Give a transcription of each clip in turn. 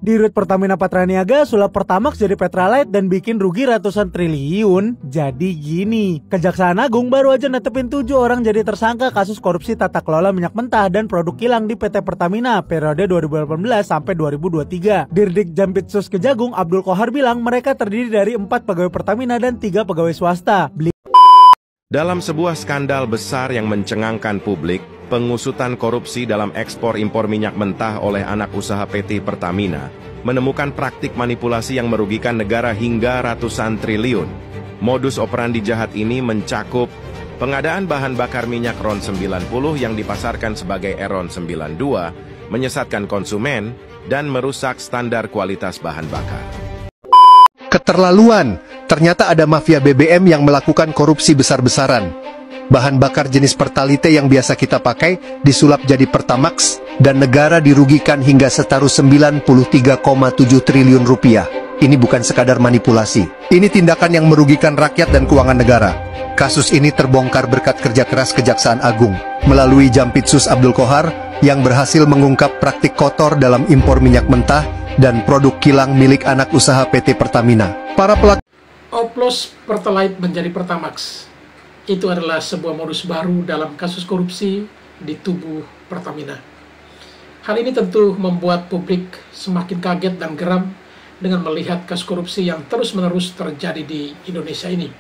Dirut Pertamina Patraniaga sulap Pertamax jadi Petralite dan bikin rugi ratusan triliun. Jadi gini, Kejaksaan Agung baru aja netepin 7 orang jadi tersangka kasus korupsi tata kelola minyak mentah dan produk kilang di PT Pertamina periode 2018 sampai 2023. Dirdik Jampitsus Kejagung Abdul Qohar bilang mereka terdiri dari 4 pegawai Pertamina dan 3 pegawai swasta. Dalam sebuah skandal besar yang mencengangkan publik, pengusutan korupsi dalam ekspor impor minyak mentah oleh anak usaha PT Pertamina menemukan praktik manipulasi yang merugikan negara hingga ratusan triliun. Modus operandi jahat ini mencakup pengadaan bahan bakar minyak RON 90 yang dipasarkan sebagai RON 92, menyesatkan konsumen, dan merusak standar kualitas bahan bakar. Keterlaluan, ternyata ada mafia BBM yang melakukan korupsi besar-besaran. Bahan bakar jenis Pertalite yang biasa kita pakai disulap jadi Pertamax dan negara dirugikan hingga setaruh 93,7 triliun rupiah. Ini bukan sekadar manipulasi. Ini tindakan yang merugikan rakyat dan keuangan negara. Kasus ini terbongkar berkat kerja keras Kejaksaan Agung melalui Jampitsus Abdul Qohar yang berhasil mengungkap praktik kotor dalam impor minyak mentah dan produk kilang milik anak usaha PT Pertamina. Para pelaku oplos Pertalite menjadi Pertamax. Itu adalah sebuah modus baru dalam kasus korupsi di tubuh Pertamina. Hal ini tentu membuat publik semakin kaget dan geram dengan melihat kasus korupsi yang terus-menerus terjadi di Indonesia ini.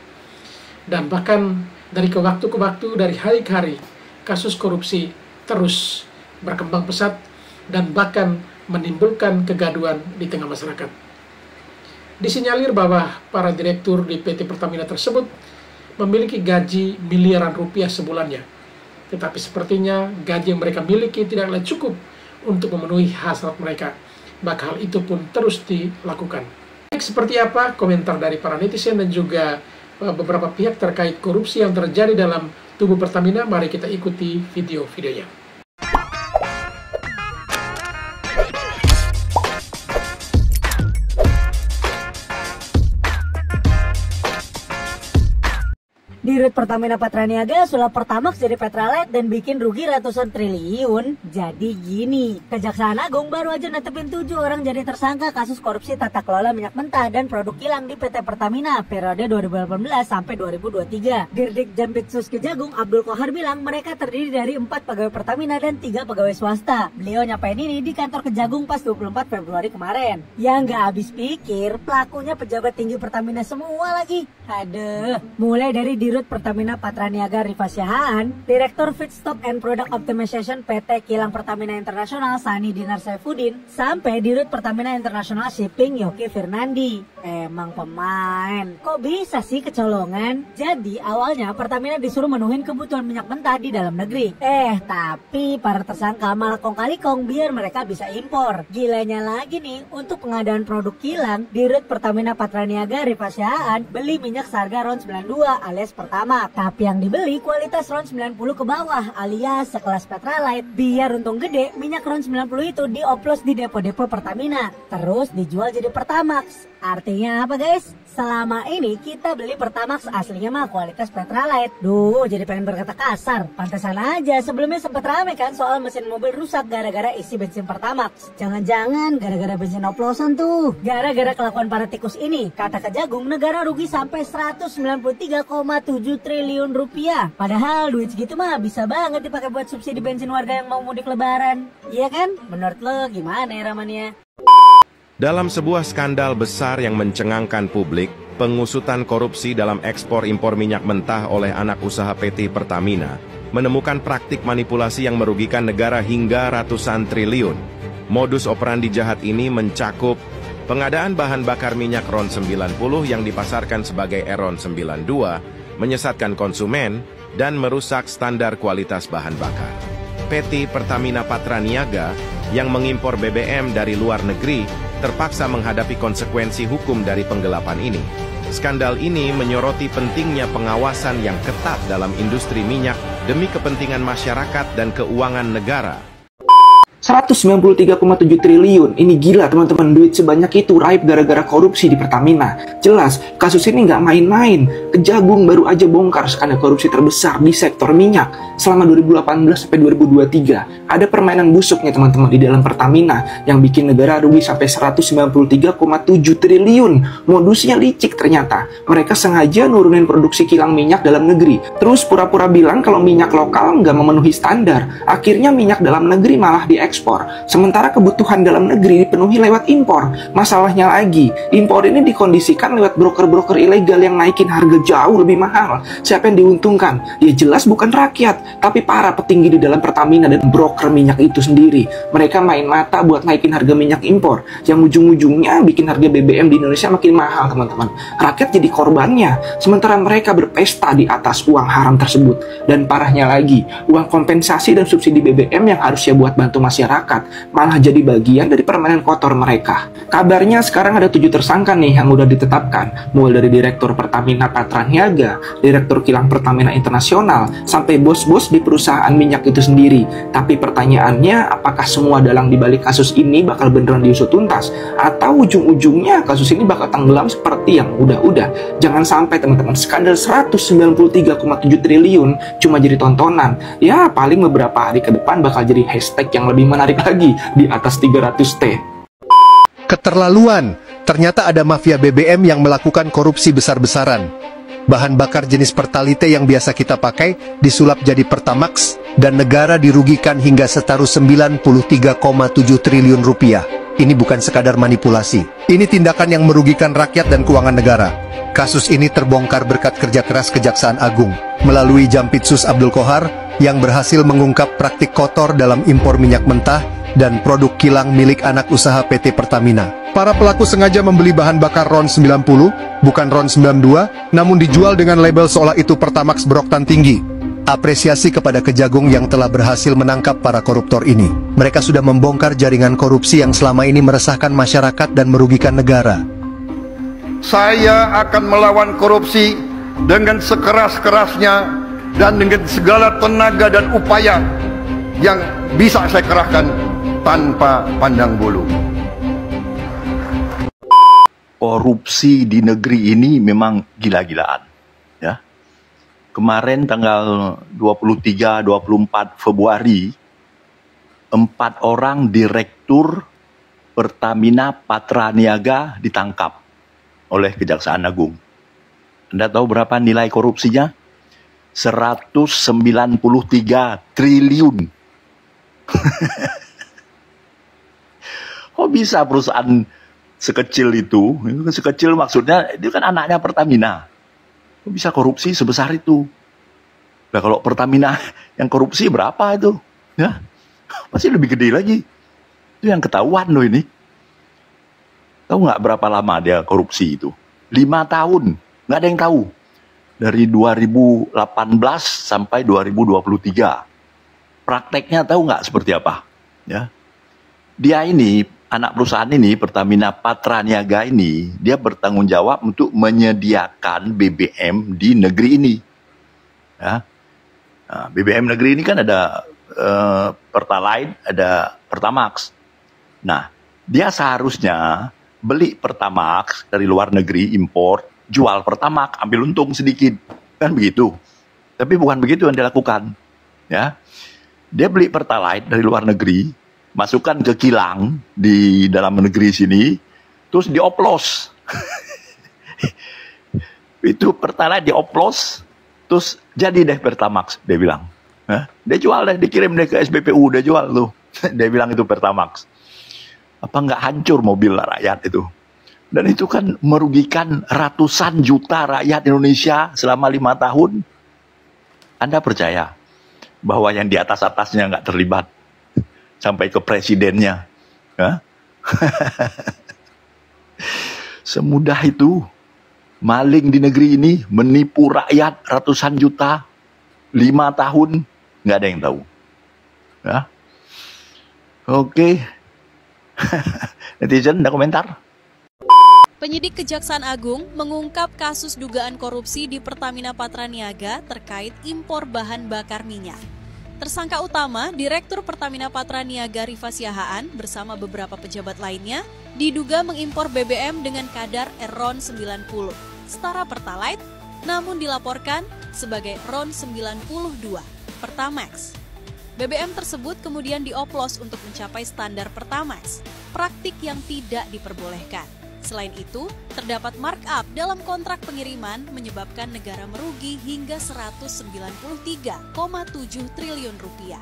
Dan bahkan dari waktu ke waktu, dari hari ke hari, kasus korupsi terus berkembang pesat dan bahkan menimbulkan kegaduhan di tengah masyarakat. Disinyalir bahwa para direktur di PT Pertamina tersebut memiliki gaji miliaran rupiah sebulannya. Tetapi sepertinya gaji yang mereka miliki tidaklah cukup untuk memenuhi hasrat mereka. Maka hal itu pun terus dilakukan. Seperti apa komentar dari para netizen dan juga beberapa pihak terkait korupsi yang terjadi dalam tubuh Pertamina? Mari kita ikuti video-videonya. Dirut Pertamina Patraniaga sulap Pertamax jadi Petralite dan bikin rugi ratusan triliun. Jadi gini, Kejaksaan Agung baru aja netepin 7 orang jadi tersangka kasus korupsi tata kelola minyak mentah dan produk kilang di PT Pertamina periode 2018 sampai 2023. Dirdik Jampitsus Kejagung Abdul Qohar bilang mereka terdiri dari 4 pegawai Pertamina dan 3 pegawai swasta. Beliau nyapain ini di kantor Kejagung pas 24 Februari kemarin. Yang gak habis pikir, pelakunya pejabat tinggi Pertamina semua lagi. Aduh, mulai dari Dirut Pertamina Patraniaga Rifa Syahaan, Direktur Feedstock and Product Optimization PT Kilang Pertamina Internasional Sani Dinar Saifuddin, sampai Dirut Pertamina International Shipping Yoki Firnandi. Emang pemain, kok bisa sih kecolongan? Jadi awalnya Pertamina disuruh menuhin kebutuhan minyak mentah di dalam negeri. Tapi para tersangka malah kong kali kong biar mereka bisa impor. Gilanya lagi nih, untuk pengadaan produk kilang, Dirut Pertamina Patraniaga Rifa Syahaan beli minyak seharga RON 92 alias Pertamax, tapi yang dibeli kualitas RON 90 ke bawah alias sekelas Petralite. Biar untung gede, minyak RON 90 itu dioplos di depo-depo Pertamina, terus dijual jadi Pertamax. Artinya apa guys? Selama ini kita beli Pertamax aslinya mah kualitas Petralite. Duh, jadi pengen berkata kasar. Pantesan aja sebelumnya sempat rame kan soal mesin mobil rusak gara-gara isi bensin Pertamax. Jangan-jangan gara-gara bensin oplosan tuh. Gara-gara kelakuan para tikus ini, kata Kejagung, negara rugi sampai 193,7 triliun rupiah. Padahal duit segitu mah bisa banget dipakai buat subsidi bensin warga yang mau mudik lebaran. Iya kan? Menurut lo gimana ya Ramania? Dalam sebuah skandal besar yang mencengangkan publik, pengusutan korupsi dalam ekspor impor minyak mentah oleh anak usaha PT Pertamina menemukan praktik manipulasi yang merugikan negara hingga ratusan triliun. Modus operandi jahat ini mencakup pengadaan bahan bakar minyak RON 90 yang dipasarkan sebagai RON 92, menyesatkan konsumen, dan merusak standar kualitas bahan bakar. PT Pertamina Patraniaga yang mengimpor BBM dari luar negeri terpaksa menghadapi konsekuensi hukum dari penggelapan ini. Skandal ini menyoroti pentingnya pengawasan yang ketat dalam industri minyak demi kepentingan masyarakat dan keuangan negara. 193,7 triliun. Ini gila teman-teman, duit sebanyak itu raib gara-gara korupsi di Pertamina. Jelas, kasus ini nggak main-main. Kejagung baru aja bongkar skandal korupsi terbesar di sektor minyak selama 2018 sampai 2023. Ada permainan busuknya teman-teman di dalam Pertamina yang bikin negara rugi sampai 193,7 triliun. Modusnya licik ternyata. Mereka sengaja nurunin produksi kilang minyak dalam negeri. Terus pura-pura bilang kalau minyak lokal nggak memenuhi standar. Akhirnya minyak dalam negeri malah diekspor. Sementara kebutuhan dalam negeri dipenuhi lewat impor. Masalahnya lagi, impor ini dikondisikan lewat broker-broker ilegal yang naikin harga jauh lebih mahal. Siapa yang diuntungkan? Ya jelas bukan rakyat, tapi para petinggi di dalam Pertamina dan broker minyak itu sendiri. Mereka main mata buat naikin harga minyak impor, yang ujung-ujungnya bikin harga BBM di Indonesia makin mahal teman-teman. Rakyat jadi korbannya, sementara mereka berpesta di atas uang haram tersebut. Dan parahnya lagi, uang kompensasi dan subsidi BBM yang harusnya buat bantu masyarakat malah jadi bagian dari permainan kotor mereka. Kabarnya sekarang ada 7 tersangka nih yang udah ditetapkan, mulai dari Direktur Pertamina Patraniaga, Direktur Kilang Pertamina Internasional, sampai bos-bos di perusahaan minyak itu sendiri. Tapi pertanyaannya, apakah semua dalang di balik kasus ini bakal beneran diusut tuntas? Atau ujung-ujungnya kasus ini bakal tenggelam seperti yang udah-udah? Jangan sampai teman-teman, skandal 193,7 triliun cuma jadi tontonan. Ya paling beberapa hari ke depan bakal jadi hashtag yang lebih menarik lagi di atas 300T. Keterlaluan, ternyata ada mafia BBM yang melakukan korupsi besar-besaran. Bahan bakar jenis Pertalite yang biasa kita pakai disulap jadi Pertamax dan negara dirugikan hingga setaruh 93,7 triliun rupiah. Ini bukan sekadar manipulasi. Ini tindakan yang merugikan rakyat dan keuangan negara. Kasus ini terbongkar berkat kerja keras Kejaksaan Agung melalui Jampitsus Abdul Qohar yang berhasil mengungkap praktik kotor dalam impor minyak mentah dan produk kilang milik anak usaha PT Pertamina. Para pelaku sengaja membeli bahan bakar RON 90, bukan RON 92, namun dijual dengan label seolah itu Pertamax beroktan tinggi. Apresiasi kepada Kejagung yang telah berhasil menangkap para koruptor ini. Mereka sudah membongkar jaringan korupsi yang selama ini meresahkan masyarakat dan merugikan negara. Saya akan melawan korupsi dengan sekeras-kerasnya dan dengan segala tenaga dan upaya yang bisa saya kerahkan tanpa pandang bulu. Korupsi di negeri ini memang gila-gilaan, ya. Kemarin tanggal 23-24 Februari, 4 orang direktur Pertamina Patraniaga ditangkap oleh Kejaksaan Agung. Anda tahu berapa nilai korupsinya? 193 triliun. Kok bisa perusahaan sekecil itu? Sekecil maksudnya, itu kan anaknya Pertamina. Kok bisa korupsi sebesar itu? Nah kalau Pertamina yang korupsi berapa itu? Ya, pasti lebih gede lagi. Itu yang ketahuan loh ini. Tahu nggak berapa lama dia korupsi itu? 5 tahun. Nggak ada yang tahu. Dari 2018 sampai 2023. Prakteknya tahu nggak seperti apa? Ya. Dia ini, anak perusahaan ini, Pertamina Patraniaga ini, dia bertanggung jawab untuk menyediakan BBM di negeri ini. Ya. Nah, BBM negeri ini kan ada Pertalite, ada Pertamax. Nah, dia seharusnya beli Pertamax dari luar negeri, impor, jual Pertamax, ambil untung sedikit, kan begitu. Tapi bukan begitu yang dilakukan, ya. Dia beli Pertalite dari luar negeri, masukkan ke kilang di dalam negeri sini, terus dioplos. Itu Pertalite dioplos, terus jadi deh Pertamax, dia bilang. Dia jual deh, dikirim deh ke SBPU, dia jual tuh. Dia bilang itu Pertamax. Apa nggak hancur mobil rakyat itu? Dan itu kan merugikan ratusan juta rakyat Indonesia selama 5 tahun. Anda percaya bahwa yang di atas-atasnya nggak terlibat? Sampai ke presidennya. Semudah itu maling di negeri ini, menipu rakyat ratusan juta, 5 tahun, nggak ada yang tahu. Ya. Oke. Netizen, ada komentar? Penyidik Kejaksaan Agung mengungkap kasus dugaan korupsi di Pertamina Patraniaga terkait impor bahan bakar minyak. Tersangka utama, Direktur Pertamina Patraniaga Rifa Siahaan bersama beberapa pejabat lainnya diduga mengimpor BBM dengan kadar RON 90, setara Pertalite, namun dilaporkan sebagai RON 92, Pertamax. BBM tersebut kemudian dioplos untuk mencapai standar Pertamax, praktik yang tidak diperbolehkan. Selain itu, terdapat markup dalam kontrak pengiriman menyebabkan negara merugi hingga 193,7 triliun rupiah.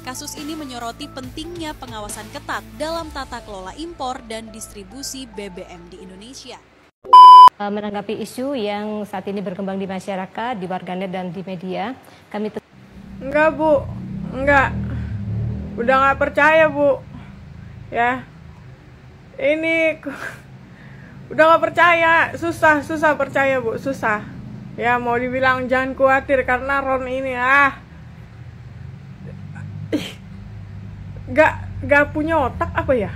Kasus ini menyoroti pentingnya pengawasan ketat dalam tata kelola impor dan distribusi BBM di Indonesia. Menanggapi isu yang saat ini berkembang di masyarakat, di warganet dan di media, kami enggak Bu, enggak, udah nggak percaya Bu, ya, ini udah nggak percaya, susah percaya Bu, susah, ya mau dibilang jangan khawatir karena RON ini nggak punya otak apa ya,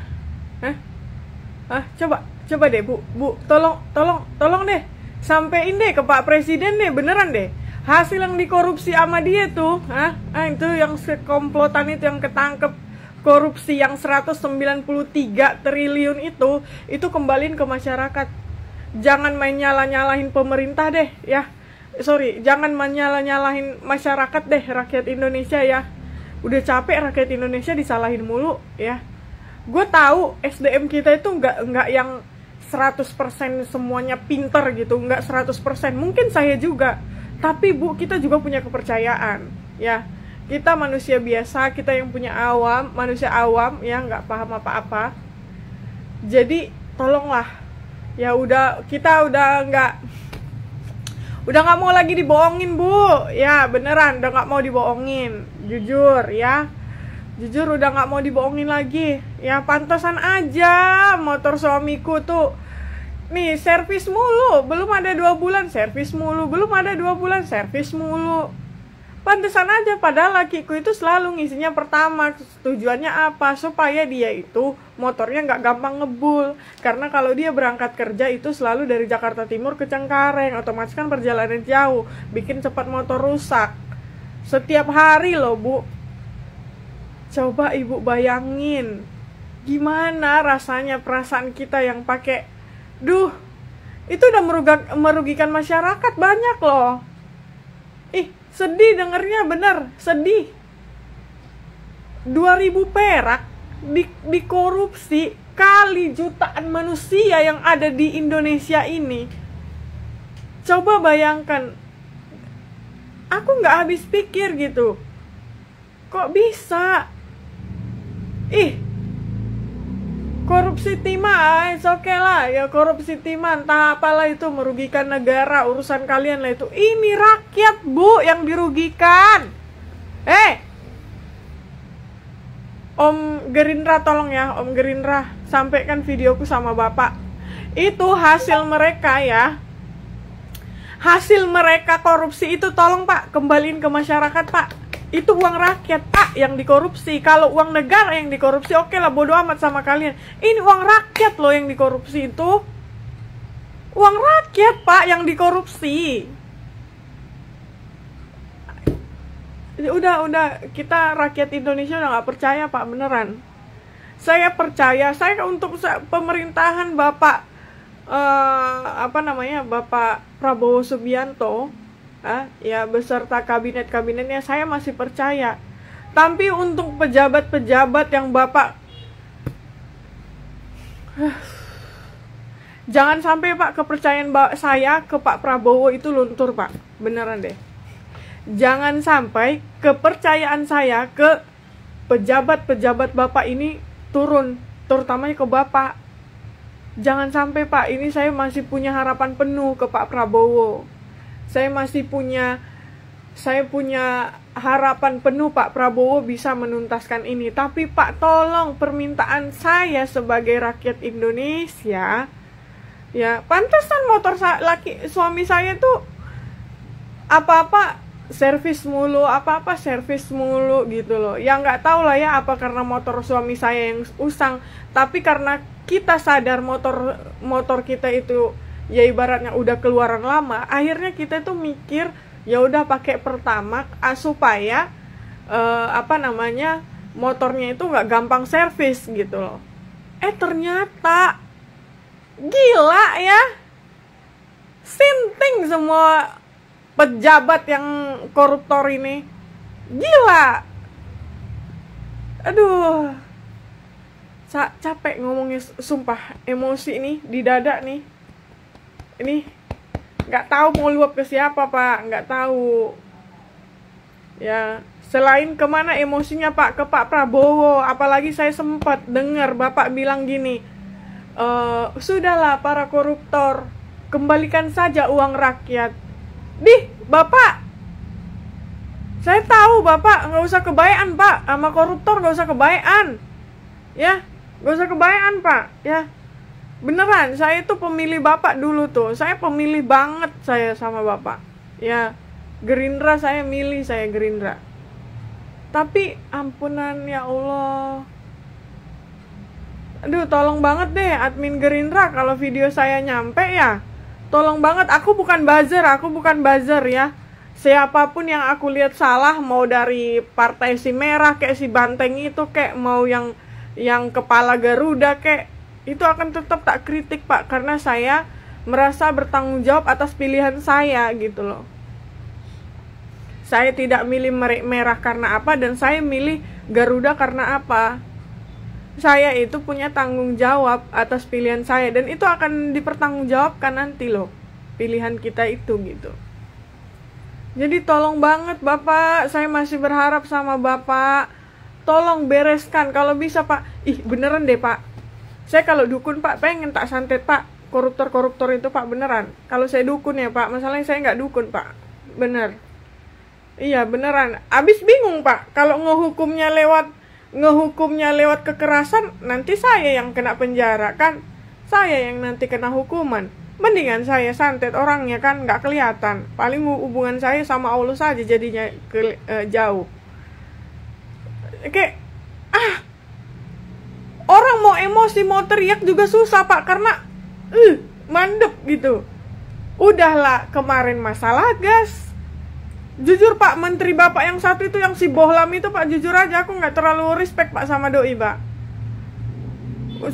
coba deh Bu, tolong deh, sampein deh ke Pak Presiden deh, beneran deh. Hasil yang dikorupsi sama dia tuh, itu yang sekomplotan itu yang ketangkep korupsi yang 193 triliun itu kembaliin ke masyarakat. Jangan main nyalahin pemerintah deh, ya. Sorry, jangan nyalahin masyarakat deh, rakyat Indonesia ya. Udah capek rakyat Indonesia disalahin mulu, ya. Gue tahu SDM kita itu nggak yang 100% semuanya pinter gitu, nggak 100%. Mungkin saya juga. Tapi Bu, kita juga punya kepercayaan, ya. Kita manusia biasa, kita yang punya manusia awam, ya, nggak paham apa-apa. Jadi, tolonglah, ya kita udah nggak mau lagi dibohongin Bu, ya beneran, udah nggak mau dibohongin, jujur, ya. Jujur udah nggak mau dibohongin lagi, ya pantesan aja motor suamiku tuh. Nih, servis mulu, belum ada 2 bulan, servis mulu, belum ada 2 bulan, servis mulu. Pantesan aja, padahal lakiku itu selalu ngisinya Pertamax. Tujuannya apa? Supaya dia itu motornya nggak gampang ngebul. Karena kalau dia berangkat kerja itu selalu dari Jakarta Timur ke Cengkareng, otomatis kan perjalanan jauh, bikin cepat motor rusak. Setiap hari loh Bu. Coba Ibu bayangin, gimana rasanya perasaan kita yang pakai. Duh, itu udah merugikan masyarakat banyak loh. Sedih dengernya, bener, sedih. 2.000 perak dikorupsi kali jutaan manusia yang ada di Indonesia ini. Coba bayangkan, aku nggak habis pikir gitu. Kok bisa? Korupsi timah, oke lah, ya korupsi timah, entah apalah itu merugikan negara, urusan kalian lah itu. Ini rakyat Bu yang dirugikan. Om Gerindra tolong ya, Om Gerindra, sampaikan videoku sama Bapak. Itu hasil mereka ya. Hasil mereka korupsi itu tolong Pak, kembaliin ke masyarakat Pak. Itu uang rakyat Pak yang dikorupsi. Kalau uang negara yang dikorupsi, oke lah, bodo amat sama kalian. Ini uang rakyat loh yang dikorupsi itu. Uang rakyat Pak yang dikorupsi. Udah, kita rakyat Indonesia udah gak percaya Pak, beneran. Saya percaya, saya untuk pemerintahan Bapak Bapak Prabowo Subianto, ya beserta kabinet-kabinetnya, saya masih percaya. Tapi untuk pejabat-pejabat yang Bapak, jangan sampai Pak kepercayaan saya ke Pak Prabowo itu luntur Pak, beneran deh. Jangan sampai kepercayaan saya ke pejabat-pejabat Bapak ini turun, terutamanya ke Bapak. Jangan sampai Pak, ini saya masih punya harapan penuh ke Pak Prabowo. Saya punya harapan penuh Pak Prabowo bisa menuntaskan ini. Tapi Pak, tolong, permintaan saya sebagai rakyat Indonesia, ya pantesan motor suami saya tuh apa-apa servis mulu gitu loh. Ya nggak tahu lah ya, apa karena motor suami saya yang usang, tapi karena kita sadar motor kita itu ya ibaratnya udah keluaran lama, akhirnya kita tuh mikir ya udah pakai Pertamax supaya motornya itu nggak gampang servis gitu loh. Ternyata gila ya, sinting semua pejabat yang koruptor ini, gila. Aduh, capek ngomongnya, sumpah emosi nih di dada nih. Ini nggak tahu mau luap ke siapa Pak, nggak tahu. Ya, selain kemana emosinya Pak, ke Pak Prabowo. Apalagi saya sempat dengar Bapak bilang gini, sudahlah para koruptor, kembalikan saja uang rakyat. Bapak, saya tahu Bapak nggak usah kebayaan Pak, sama koruptor nggak usah kebayaan, ya, nggak usah kebayaan Pak, ya. Beneran, saya itu pemilih Bapak dulu tuh, saya pemilih banget saya sama Bapak, ya. Gerindra saya milih, saya Gerindra. Tapi ampunan ya Allah. Aduh, tolong banget deh admin Gerindra kalau video saya nyampe ya. Tolong banget, aku bukan buzzer ya. Siapapun yang aku lihat salah, mau dari partai si merah kayak si banteng itu, kayak mau yang kepala Garuda kayak, itu akan tetap tak kritik Pak, karena saya merasa bertanggung jawab atas pilihan saya gitu loh. Saya tidak milih merah karena apa, dan saya milih Garuda karena apa. Saya itu punya tanggung jawab atas pilihan saya, dan itu akan dipertanggungjawabkan nanti loh, pilihan kita itu gitu. Jadi tolong banget Bapak, saya masih berharap sama Bapak, tolong bereskan kalau bisa Pak. Beneran deh Pak, saya kalau dukun Pak pengen tak santet Pak, koruptor-koruptor itu Pak, beneran. Kalau saya dukun ya Pak, masalahnya saya nggak dukun Pak, bener. Iya beneran, abis bingung Pak, kalau ngehukumnya lewat kekerasan, nanti saya yang kena penjara kan, saya yang nanti kena hukuman. Mendingan saya santet orangnya kan, nggak kelihatan. Paling hubungan saya sama Allah saja jadinya jauh. Kayak orang mau emosi, mau teriak juga susah Pak, karena mandep gitu. Udahlah kemarin masalah gas. Jujur Pak, menteri Bapak yang satu itu, yang si Bohlam itu Pak, jujur aja aku nggak terlalu respect Pak sama doi Pak.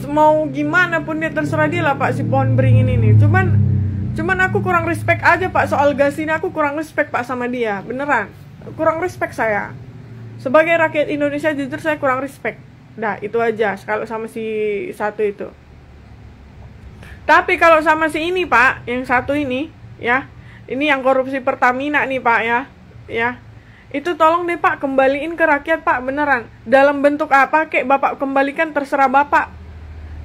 Mau gimana pun dia, terserah dia lah Pak, si pohon beringin ini. Cuman aku kurang respect aja Pak, soal gas ini aku kurang respect Pak sama dia, beneran. Kurang respect saya. Sebagai rakyat Indonesia jujur saya kurang respect. Dah, itu aja kalau sama si satu itu. Tapi kalau sama si ini Pak, yang satu ini, ya. Ini yang korupsi Pertamina nih Pak ya. Ya, itu tolong deh Pak, kembaliin ke rakyat Pak, beneran. Dalam bentuk apa kek Bapak kembalikan, terserah Bapak.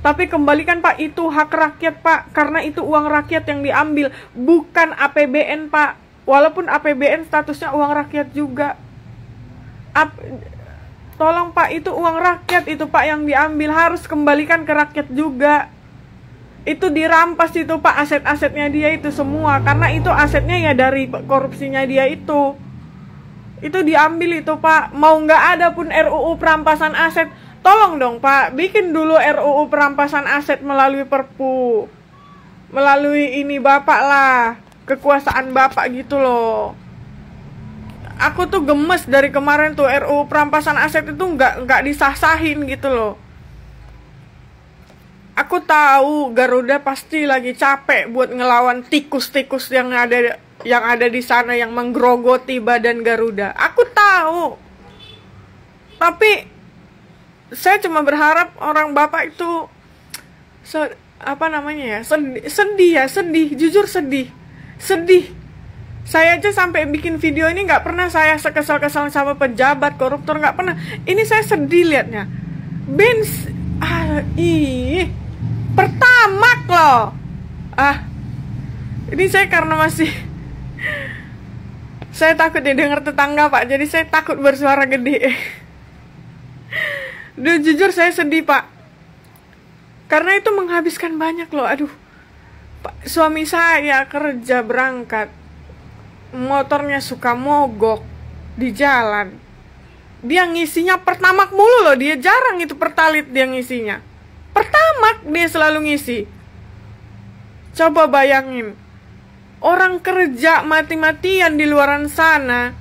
Tapi kembalikan Pak, itu hak rakyat Pak, karena itu uang rakyat yang diambil, bukan APBN Pak. Walaupun APBN statusnya uang rakyat juga. Tolong Pak, itu uang rakyat itu Pak yang diambil, harus kembalikan ke rakyat juga. Itu dirampas itu Pak, aset-asetnya dia itu semua, karena itu asetnya ya dari korupsinya dia itu. Itu diambil itu Pak. Mau nggak ada pun RUU perampasan aset, tolong dong Pak, bikin dulu RUU perampasan aset melalui Perpu, melalui ini Bapak lah, kekuasaan Bapak gitu loh. Aku tuh gemes dari kemarin tuh RUU perampasan aset itu nggak disah-sahin gitu loh. Aku tahu Garuda pasti lagi capek buat ngelawan tikus-tikus yang ada di sana yang menggerogoti badan Garuda. Aku tahu. Tapi saya cuma berharap orang Bapak itu sedih, jujur sedih. Saya aja sampai bikin video ini nggak pernah saya sekesal-kesal sama pejabat koruptor, nggak pernah. Ini saya sedih liatnya. Pertamax loh. Ini saya karena masih saya takut didengar tetangga Pak, jadi saya takut bersuara gede. Duh, jujur saya sedih Pak, karena itu menghabiskan banyak loh. Aduh Pak, suami saya kerja berangkat, motornya suka mogok di jalan, dia ngisinya Pertamax mulu loh. Dia jarang itu Pertalite dia ngisinya, Pertamax dia selalu ngisi. Coba bayangin, orang kerja mati-matian di luaran sana,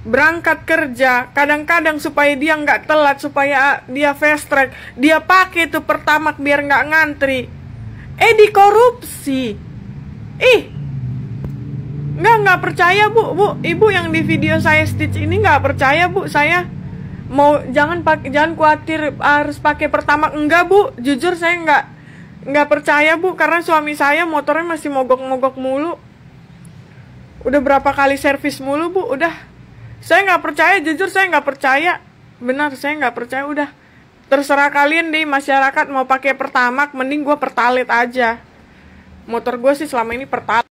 berangkat kerja, kadang-kadang supaya dia nggak telat, supaya dia fast track, dia pakai tuh Pertamax biar nggak ngantri. Dikorupsi. Nggak percaya bu, ibu yang di video saya stitch ini nggak percaya bu, saya mau jangan khawatir harus pakai Pertamax, enggak bu, jujur saya nggak percaya bu, karena suami saya motornya masih mogok-mogok mulu, udah berapa kali servis mulu bu, udah saya nggak percaya, jujur saya nggak percaya, benar saya nggak percaya, udah terserah kalian deh masyarakat mau pakai Pertamax, mending gue Pertalite aja, motor gue sih selama ini Pertalite.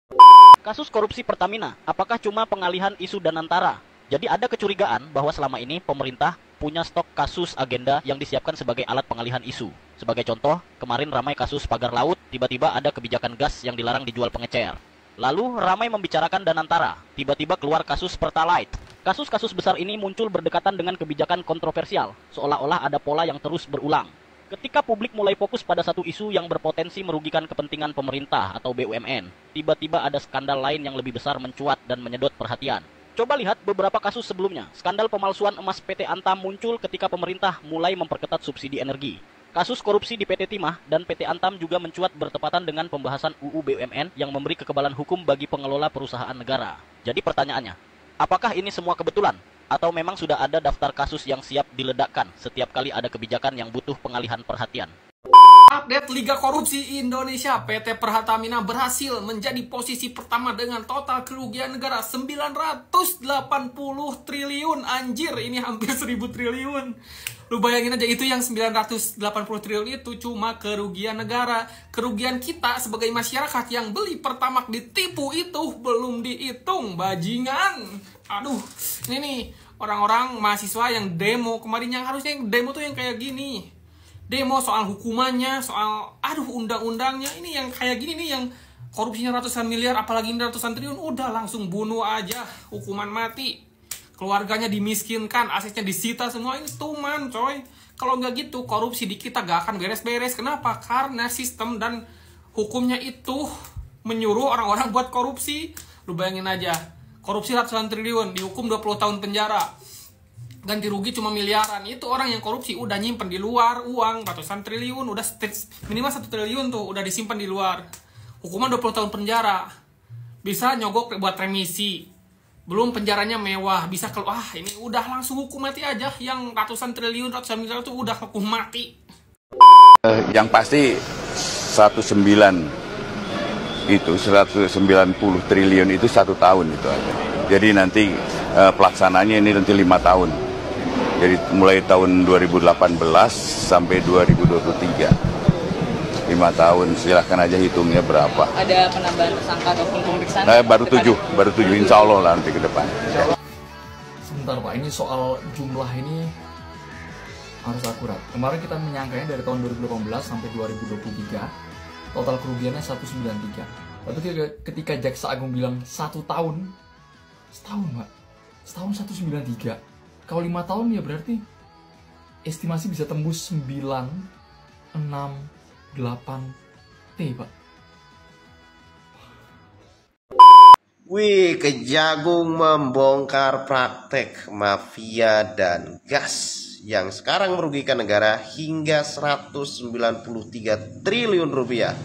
Kasus korupsi Pertamina, apakah cuma pengalihan isu Danantara? Jadi ada kecurigaan bahwa selama ini pemerintah punya stok kasus agenda yang disiapkan sebagai alat pengalihan isu. Sebagai contoh, kemarin ramai kasus pagar laut, tiba-tiba ada kebijakan gas yang dilarang dijual pengecer. Lalu ramai membicarakan Danantara, tiba-tiba keluar kasus Pertalite. Kasus-kasus besar ini muncul berdekatan dengan kebijakan kontroversial, seolah-olah ada pola yang terus berulang. Ketika publik mulai fokus pada satu isu yang berpotensi merugikan kepentingan pemerintah atau BUMN, tiba-tiba ada skandal lain yang lebih besar mencuat dan menyedot perhatian. Coba lihat beberapa kasus sebelumnya. Skandal pemalsuan emas PT Antam muncul ketika pemerintah mulai memperketat subsidi energi. Kasus korupsi di PT Timah dan PT Antam juga mencuat bertepatan dengan pembahasan UU BUMN yang memberi kekebalan hukum bagi pengelola perusahaan negara. Jadi pertanyaannya, apakah ini semua kebetulan? Atau memang sudah ada daftar kasus yang siap diledakkan setiap kali ada kebijakan yang butuh pengalihan perhatian? Update Liga Korupsi Indonesia, PT Pertamina berhasil menjadi posisi pertama dengan total kerugian negara 980 triliun. Anjir, ini hampir 1000 triliun. Lu bayangin aja, itu yang 980 triliun itu cuma kerugian negara. Kerugian kita sebagai masyarakat yang beli Pertamax ditipu itu belum dihitung, bajingan. Aduh, ini nih orang-orang mahasiswa yang demo kemarin, yang harusnya yang demo tuh yang kayak gini. Demo soal hukumannya, soal undang-undangnya. Ini yang kayak gini nih, yang korupsinya ratusan miliar, apalagi ini ratusan triliun, udah langsung bunuh aja, hukuman mati. Keluarganya dimiskinkan, asetnya disita semua, ini tuman coy. Kalau nggak gitu, korupsi di kita gak akan beres-beres. Kenapa? Karena sistem dan hukumnya itu menyuruh orang-orang buat korupsi. Lu bayangin aja, korupsi ratusan triliun, dihukum 20 tahun penjara. Ganti rugi cuma miliaran. Itu orang yang korupsi udah nyimpen di luar uang ratusan triliun, udah minimal 1 triliun tuh udah disimpan di luar. Hukuman 20 tahun penjara. Bisa nyogok buat remisi. Belum penjaranya mewah, bisa keluar. Ini udah langsung hukum mati aja. Yang ratusan triliun, ratusan miliar itu udah hukum mati. Yang pasti 190 triliun itu 1 tahun itu aja. Jadi nanti pelaksananya ini nanti 5 tahun. Jadi mulai tahun 2018 sampai 2023. 5 tahun, silahkan aja hitungnya berapa. Ada penambahan tersangka ataupun pemeriksaan? Baru 7, insya Allah lah nanti ke depan. Sebentar Pak, ini soal jumlah ini harus akurat. Kemarin kita menyangkanya dari tahun 2018 sampai 2023, total kerugiannya 193. Lalu ketika Jaksa Agung bilang 1 tahun, setahun Pak, setahun 193. Kalau 5 tahun ya berarti estimasi bisa tembus 9, 6, 8T Pak. Wih, Kejagung membongkar praktek mafia dan gas yang sekarang merugikan negara hingga 193 triliun rupiah.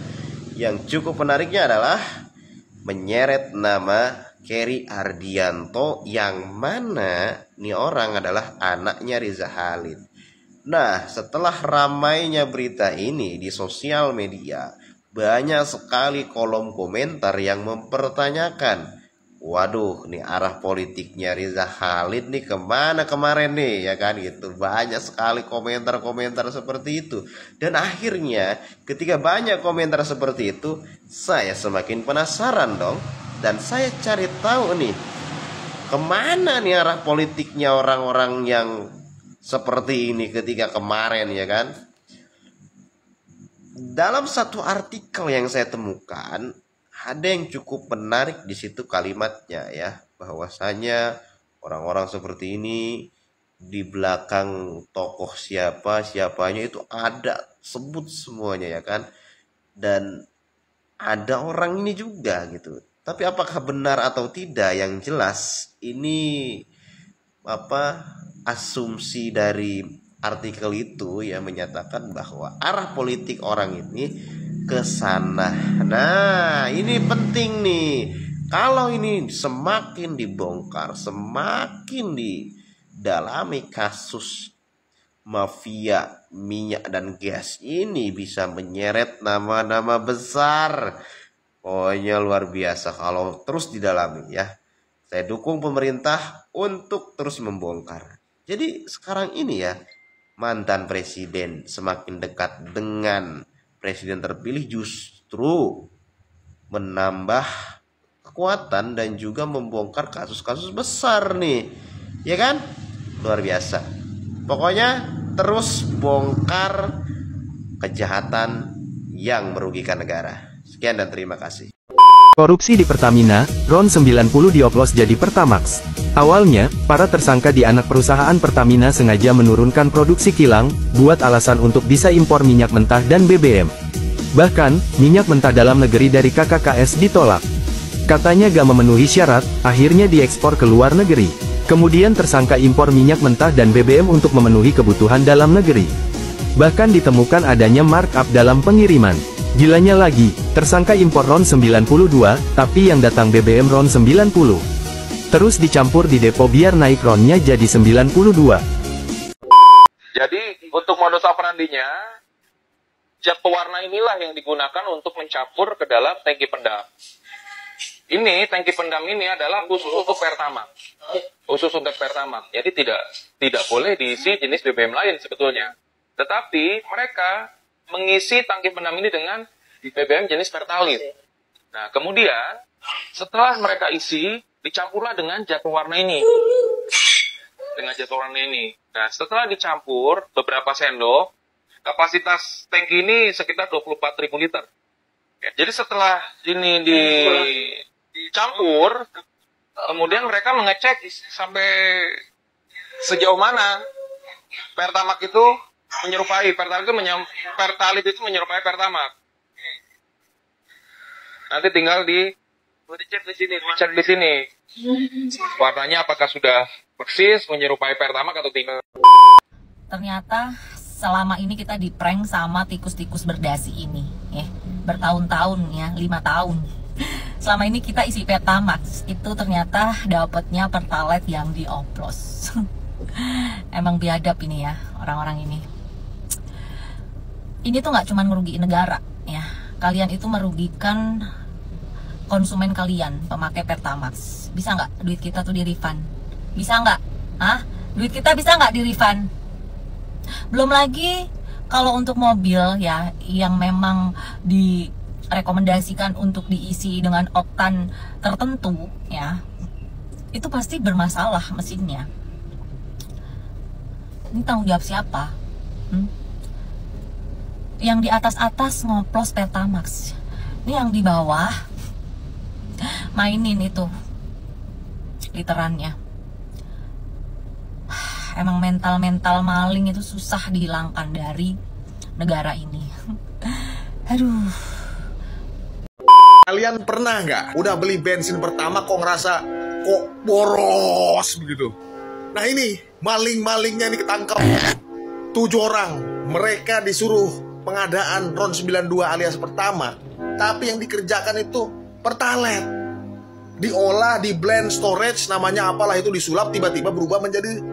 Yang cukup menariknya adalah menyeret nama Keri Ardianto, yang mana nih orang adalah anaknya Riza Khalid. Nah, setelah ramainya berita ini di sosial media, banyak sekali kolom komentar yang mempertanyakan, waduh, nih arah politiknya Riza Khalid nih kemana kemarin nih, ya kan gitu. Banyak sekali komentar-komentar seperti itu. Dan akhirnya ketika banyak komentar seperti itu, saya semakin penasaran dong. Dan saya cari tahu nih, kemana nih arah politiknya orang-orang yang seperti ini ketika kemarin, ya kan. Dalam satu artikel yang saya temukan, ada yang cukup menarik di situ kalimatnya ya, bahwasanya orang-orang seperti ini di belakang tokoh siapanya itu ada, sebut semuanya ya kan. Dan ada orang ini juga gitu. Tapi apakah benar atau tidak, yang jelas ini asumsi dari artikel itu ya menyatakan bahwa arah politik orang ini ke sana. Nah, ini penting nih. Kalau ini semakin dibongkar, semakin didalami kasus mafia minyak dan gas ini bisa menyeret nama-nama besar. Pokoknya luar biasa kalau terus didalami ya. Saya dukung pemerintah untuk terus membongkar. Jadi sekarang ini ya, mantan presiden semakin dekat dengan presiden terpilih justru menambah kekuatan dan juga membongkar kasus-kasus besar nih. Ya kan? Luar biasa. Pokoknya terus bongkar kejahatan yang merugikan negara. Sekian dan terima kasih. Korupsi di Pertamina, RON 90 dioplos jadi Pertamax. Awalnya, para tersangka di anak perusahaan Pertamina sengaja menurunkan produksi kilang, buat alasan untuk bisa impor minyak mentah dan BBM. Bahkan, minyak mentah dalam negeri dari KKKS ditolak. Katanya gak memenuhi syarat, akhirnya diekspor ke luar negeri. Kemudian tersangka impor minyak mentah dan BBM untuk memenuhi kebutuhan dalam negeri. Bahkan ditemukan adanya markup dalam pengiriman. Gilanya lagi, tersangka impor RON 92, tapi yang datang BBM RON 90. Terus dicampur di depo biar naik RON-nya jadi 92. Jadi, untuk modus operandinya, zat pewarna inilah yang digunakan untuk mencampur ke dalam tangki pendam. Ini, tangki pendam ini adalah khusus untuk Pertamax. Khusus untuk Pertamax. Jadi tidak boleh diisi jenis BBM lain sebetulnya. Tetapi mereka mengisi tangki pendam ini dengan BBM jenis Pertalite. Nah, kemudian setelah mereka isi, dicampurlah dengan zat pewarna ini. Nah, setelah dicampur beberapa sendok, kapasitas tangki ini sekitar 24.000 liter. Ya, jadi setelah ini dicampur, kemudian mereka mengecek sampai sejauh mana Pertamax itu menyerupai Pertalite itu menyerupai Pertamax. Nanti tinggal dicek di sini. Warnanya apakah sudah persis menyerupai Pertamax atau tidak. Ternyata selama ini kita di-prank sama tikus-tikus berdasi ini, ya. Bertahun-tahun ya, 5 tahun. Selama ini kita isi Pertamax, itu ternyata dapatnya Pertalite yang dioplos. Emang biadab ini ya, orang-orang ini. Ini tuh nggak cuma merugikan negara ya, kalian itu merugikan konsumen kalian, pemakai Pertamax. Bisa nggak duit kita tuh di-refund? Bisa nggak? Duit kita bisa nggak di-refund? Belum lagi kalau untuk mobil ya, yang memang direkomendasikan untuk diisi dengan oktan tertentu ya, itu pasti bermasalah mesinnya. Ini tanggung jawab siapa? Yang di atas-atas ngoplos Pertamax, ini yang di bawah mainin itu literannya. Emang mental maling itu susah dihilangkan dari negara ini. Aduh. Kalian pernah nggak udah beli bensin pertama kok ngerasa kok boros begitu? Nah ini maling-malingnya ini ketangkap 7 orang. Mereka disuruh pengadaan RON 92 alias Pertamax, tapi yang dikerjakan itu Pertalite. Diolah, di blend, storage, namanya apalah itu, disulap, tiba-tiba berubah menjadi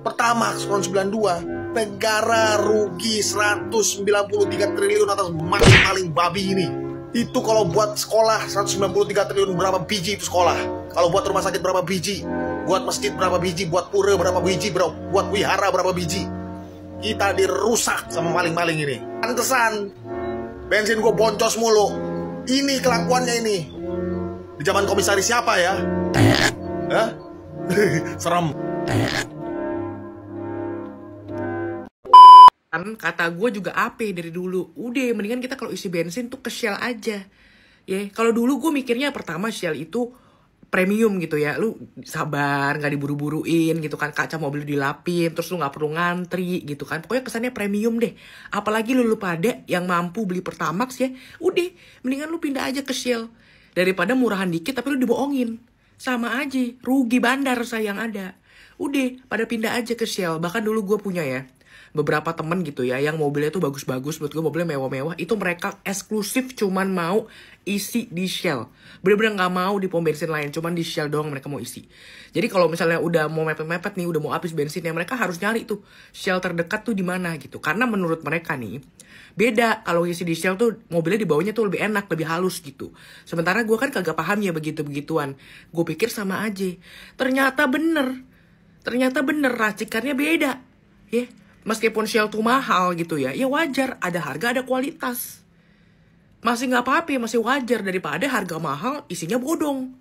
Pertamax RON 92. Negara rugi 193 triliun atas maling-maling babi ini. Itu kalau buat sekolah 193 triliun, berapa biji itu sekolah? Kalau buat rumah sakit berapa biji? Buat masjid berapa biji? Buat pura berapa biji? Buat wihara berapa biji? Kita dirusak sama maling-maling ini. Pantesan bensin gue boncos mulu. Ini kelakuannya ini. Di zaman komisaris siapa ya? Serem. Kan kata gue juga apa dari dulu, udah mendingan kita kalau isi bensin tuh ke Shell aja ya. Kalau dulu gue mikirnya pertama Shell itu premium gitu ya, lu sabar, nggak diburu-buruin gitu kan, kaca mobil dilapin, terus lu nggak perlu ngantri gitu kan, pokoknya kesannya premium deh. Apalagi lu pada yang mampu beli Pertamax ya, udah mendingan lu pindah aja ke Shell daripada murahan dikit tapi lu dibohongin. Sama aja, rugi bandar sayang ada. Udah, pada pindah aja ke Shell. Bahkan dulu gue punya ya, beberapa temen gitu ya, yang mobilnya tuh bagus-bagus, menurut gue mobilnya mewah-mewah, itu mereka eksklusif cuman mau isi di Shell. Bener-bener gak mau di pom bensin lain, cuman di Shell doang mereka mau isi. Jadi kalau misalnya udah mau mepet-mepet nih, udah mau habis bensinnya, mereka harus nyari tuh Shell terdekat tuh di mana gitu. Karena menurut mereka nih, beda kalau isi di Shell tuh mobilnya di bawahnya tuh lebih enak, lebih halus gitu. Sementara gue kan kagak paham ya begitu-begituan. Gue pikir sama aja. Ternyata bener racikannya beda. Ya. Meskipun Shell tuh mahal gitu ya, ya wajar, ada harga ada kualitas. Masih nggak apa-apa, masih wajar daripada harga mahal isinya bodong.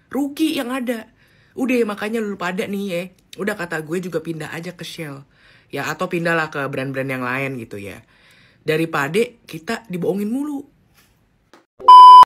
Rugi yang ada. Udah makanya lu pada nih ya, udah kata gue juga pindah aja ke Shell. Ya atau pindahlah ke brand-brand yang lain gitu ya. Daripada kita dibohongin mulu.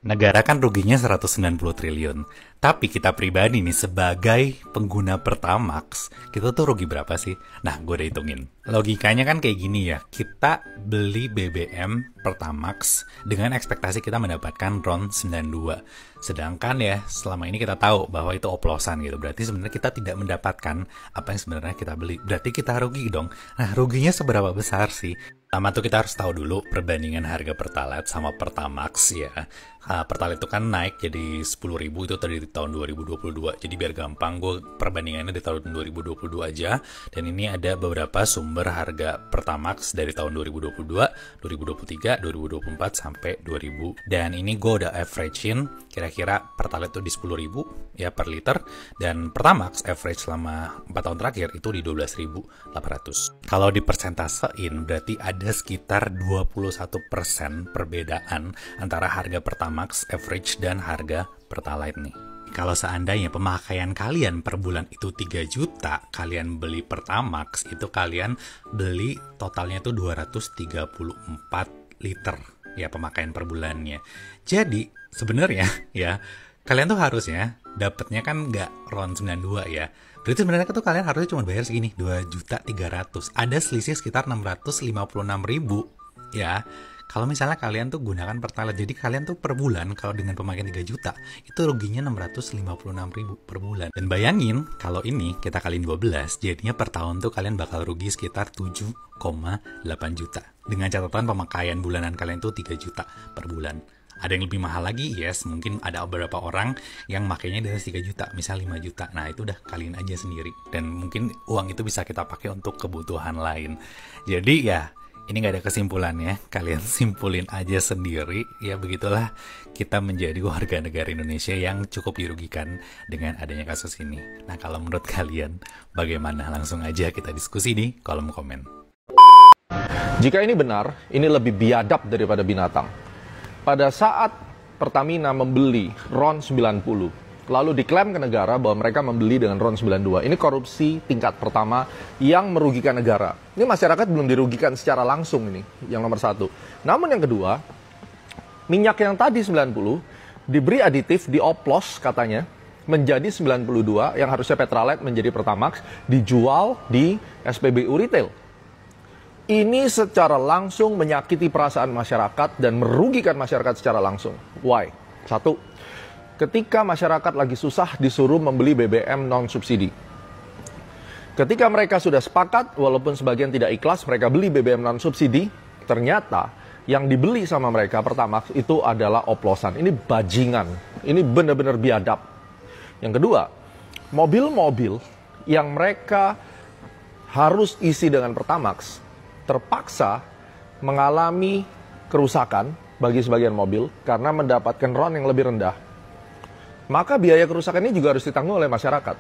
Negara kan ruginya 190 triliun. Tapi kita pribadi nih sebagai pengguna Pertamax, kita tuh rugi berapa sih? Nah, gue udah hitungin. Logikanya kan kayak gini ya. Kita beli BBM Pertamax dengan ekspektasi kita mendapatkan RON 92. Sedangkan ya, selama ini kita tahu bahwa itu oplosan gitu. Berarti sebenarnya kita tidak mendapatkan apa yang sebenarnya kita beli. Berarti kita rugi dong. Nah, ruginya seberapa besar sih? Pertama tuh kita harus tahu dulu perbandingan harga Pertalite sama Pertamax ya. Pertalite itu kan naik jadi 10.000 itu dari tahun 2022. Jadi biar gampang, gue perbandingannya di tahun 2022 aja. Dan ini ada beberapa sumber harga Pertamax dari tahun 2022, 2023, 2024 sampai 2000. Dan ini gue udah average-in kira-kira Pertalite itu di 10.000 ya per liter. Dan Pertamax average selama 4 tahun terakhir itu di 12.800. Kalau dipersentasein berarti ada sekitar 21% perbedaan antara harga Pertamax average dan harga Pertalite nih. Kalau seandainya pemakaian kalian per bulan itu 3 juta, kalian beli Pertamax, itu kalian beli totalnya itu 234 liter ya pemakaian per bulannya. Jadi sebenarnya ya kalian tuh harusnya dapatnya kan nggak RON 92 ya. Berarti sebenarnya tuh kalian harusnya cuma bayar segini, 2.300.000. Ada selisih sekitar 656.000 ya. Kalau misalnya kalian tuh gunakan Pertalite, jadi kalian tuh per bulan kalau dengan pemakaian 3 juta, itu ruginya 656.000 per bulan. Dan bayangin, kalau ini kita kaliin 12, jadinya per tahun tuh kalian bakal rugi sekitar 7,8 juta. Dengan catatan pemakaian bulanan kalian tuh 3 juta per bulan. Ada yang lebih mahal lagi, yes, mungkin ada beberapa orang yang makainya dari 3 juta, misal 5 juta. Nah, itu udah kalian aja sendiri. Dan mungkin uang itu bisa kita pakai untuk kebutuhan lain. Jadi ya, ini gak ada kesimpulannya, kalian simpulin aja sendiri. Ya begitulah kita menjadi warga negara Indonesia yang cukup dirugikan dengan adanya kasus ini. Nah, kalau menurut kalian bagaimana? Langsung aja kita diskusi di kolom komen. Jika ini benar, ini lebih biadab daripada binatang. Pada saat Pertamina membeli RON 90, lalu diklaim ke negara bahwa mereka membeli dengan RON 92. Ini korupsi tingkat pertama yang merugikan negara. Ini masyarakat belum dirugikan secara langsung ini, yang nomor satu. Namun yang kedua, minyak yang tadi 90, diberi aditif, dioplos katanya, menjadi 92, yang harusnya Pertalite menjadi Pertamax, dijual di SPBU Retail. Ini secara langsung menyakiti perasaan masyarakat dan merugikan masyarakat secara langsung. Why? Satu, ketika masyarakat lagi susah disuruh membeli BBM non-subsidi. Ketika mereka sudah sepakat, walaupun sebagian tidak ikhlas, mereka beli BBM non-subsidi, ternyata yang dibeli sama mereka Pertamax itu adalah oplosan. Ini bajingan, ini benar-benar biadab. Yang kedua, mobil-mobil yang mereka harus isi dengan Pertamax terpaksa mengalami kerusakan bagi sebagian mobil karena mendapatkan RON yang lebih rendah. Maka biaya kerusakan ini juga harus ditanggung oleh masyarakat.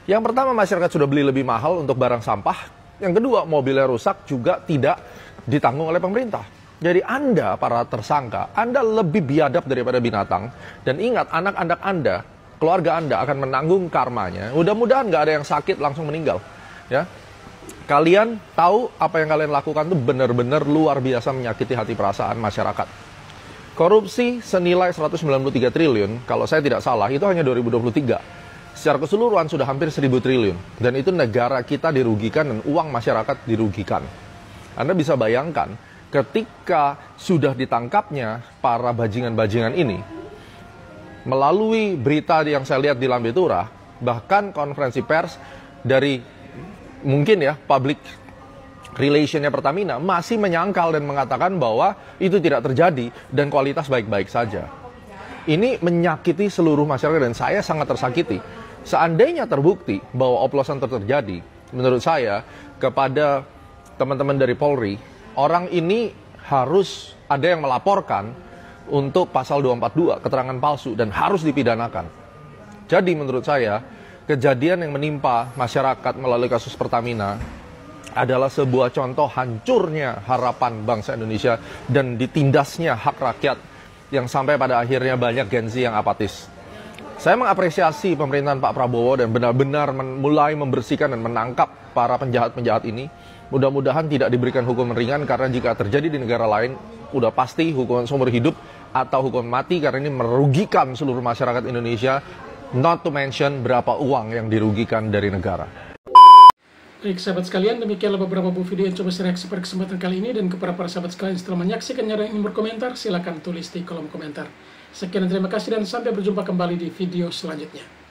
Yang pertama, masyarakat sudah beli lebih mahal untuk barang sampah. Yang kedua, mobilnya rusak juga tidak ditanggung oleh pemerintah. Jadi Anda, para tersangka, Anda lebih biadab daripada binatang. Dan ingat, anak-anak Anda, keluarga Anda akan menanggung karmanya. Mudah-mudahan nggak ada yang sakit langsung meninggal. Ya. Kalian tahu apa yang kalian lakukan itu benar-benar luar biasa menyakiti hati perasaan masyarakat. Korupsi senilai 193 triliun, kalau saya tidak salah, itu hanya 2023. Secara keseluruhan sudah hampir 1.000 triliun. Dan itu negara kita dirugikan dan uang masyarakat dirugikan. Anda bisa bayangkan, ketika sudah ditangkapnya para bajingan-bajingan ini, melalui berita yang saya lihat di Lambe Turah, bahkan konferensi pers, dari mungkin ya public relationnya Pertamina masih menyangkal dan mengatakan bahwa itu tidak terjadi dan kualitas baik-baik saja. Ini menyakiti seluruh masyarakat dan saya sangat tersakiti. Seandainya terbukti bahwa oplosan terjadi, menurut saya kepada teman-teman dari Polri, orang ini harus ada yang melaporkan untuk pasal 242, keterangan palsu, dan harus dipidanakan. Jadi menurut saya, kejadian yang menimpa masyarakat melalui kasus Pertamina adalah sebuah contoh hancurnya harapan bangsa Indonesia dan ditindasnya hak rakyat yang sampai pada akhirnya banyak Gen Z yang apatis. Saya mengapresiasi pemerintahan Pak Prabowo dan benar-benar mulai membersihkan dan menangkap para penjahat-penjahat ini. Mudah-mudahan tidak diberikan hukuman ringan karena jika terjadi di negara lain, udah pasti hukuman seumur hidup atau hukuman mati karena ini merugikan seluruh masyarakat Indonesia, not to mention berapa uang yang dirugikan dari negara. Baik sahabat sekalian, demikianlah beberapa video yang coba saya reaksi pada kesempatan kali ini, dan kepada para sahabat sekalian setelah menyaksikannya dan ingin berkomentar, silakan tulis di kolom komentar. Sekian dan terima kasih dan sampai berjumpa kembali di video selanjutnya.